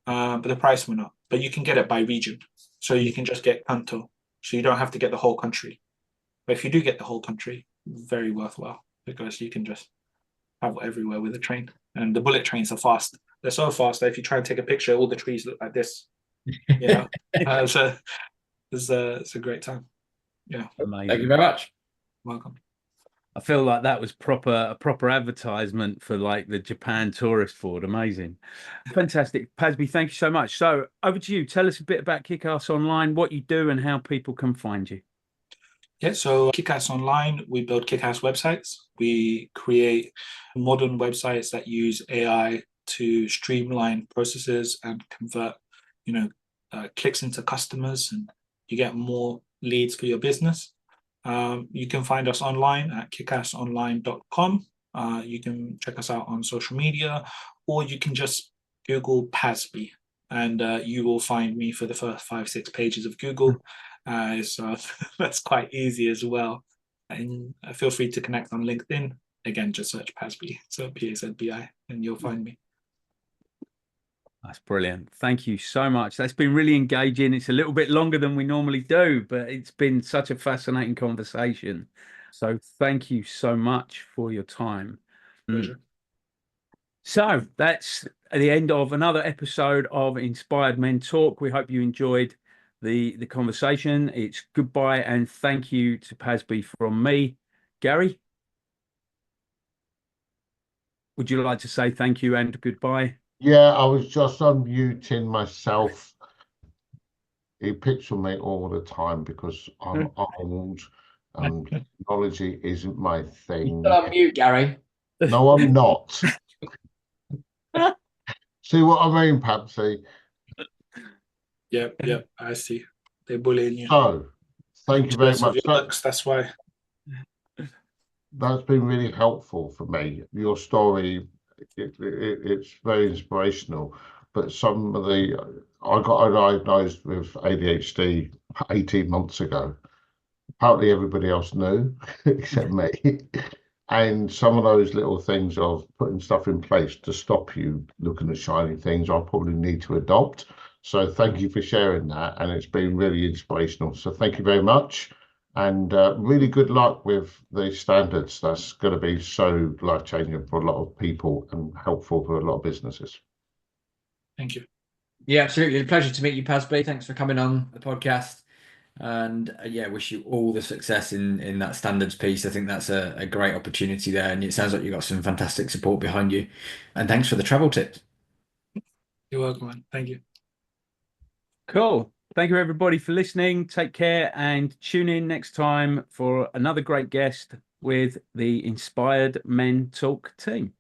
Speaker 4: But the price went up, but you can get it by region. So you can just get Kanto. So you don't have to get the whole country. But if you do get the whole country, very worthwhile because you can just travel everywhere with a train. And the bullet trains are fast. They're so fast that if you try and take a picture, all the trees look like this. You know, so it's a great time. Yeah.
Speaker 1: Amazing.
Speaker 2: Thank you very much.
Speaker 4: Welcome.
Speaker 1: I feel like that was a proper advertisement for like the Japan Tourist Board. Amazing. Fantastic. Pazbi, thank you so much. So over to you. Tell us a bit about Kickass Online, what you do and how people can find you.
Speaker 4: Yeah, so Kickass Online, we build Kickass websites. We create modern websites that use AI to streamline processes and convert, clicks into customers, and you get more leads for your business. You can find us online at kickassonline.com. You can check us out on social media, or you can just Google Pazbi, and you will find me for the first 5-6 pages of Google. So that's quite easy as well. And feel free to connect on LinkedIn. Again, just search Pazbi, so Pazbi, and you'll find me.
Speaker 1: That's brilliant. Thank you so much. That's been really engaging. It's a little bit longer than we normally do, but it's been such a fascinating conversation. So thank you so much for your time.
Speaker 4: Pleasure.
Speaker 1: So that's the end of another episode of Inspired Men Talk. We hope you enjoyed the conversation. It's goodbye and thank you to Pazbi from me. Gary, would you like to say thank you and goodbye?
Speaker 3: Yeah, I was just unmuting myself. He picks on me all the time because I'm old and technology isn't my thing.
Speaker 2: You're on mute, Gary.
Speaker 3: No, I'm not. See what I mean, Pabsy?
Speaker 4: Yep, I see. They're bullying you.
Speaker 3: So, thank you very
Speaker 4: Jealous of
Speaker 3: much.
Speaker 4: your looks, that's why.
Speaker 3: That's been really helpful for me. Your story, it's very inspirational. But some of I got diagnosed with ADHD 18 months ago. Apparently everybody else knew except me. And some of those little things of putting stuff in place to stop you looking at shiny things, I probably need to adopt. So thank you for sharing that. And it's been really inspirational. So thank you very much. And really good luck with the standards. That's going to be so life-changing for a lot of people and helpful for a lot of businesses.
Speaker 4: Thank you.
Speaker 2: Yeah, absolutely. A pleasure to meet you, Pazbi. Thanks for coming on the podcast. And wish you all the success in that standards piece. I think that's a great opportunity there. And it sounds like you've got some fantastic support behind you. And thanks for the travel tips.
Speaker 4: You're welcome, man. Thank you.
Speaker 1: Cool. Thank you, everybody, for listening. Take care and tune in next time for another great guest with the Inspired Men Talk team.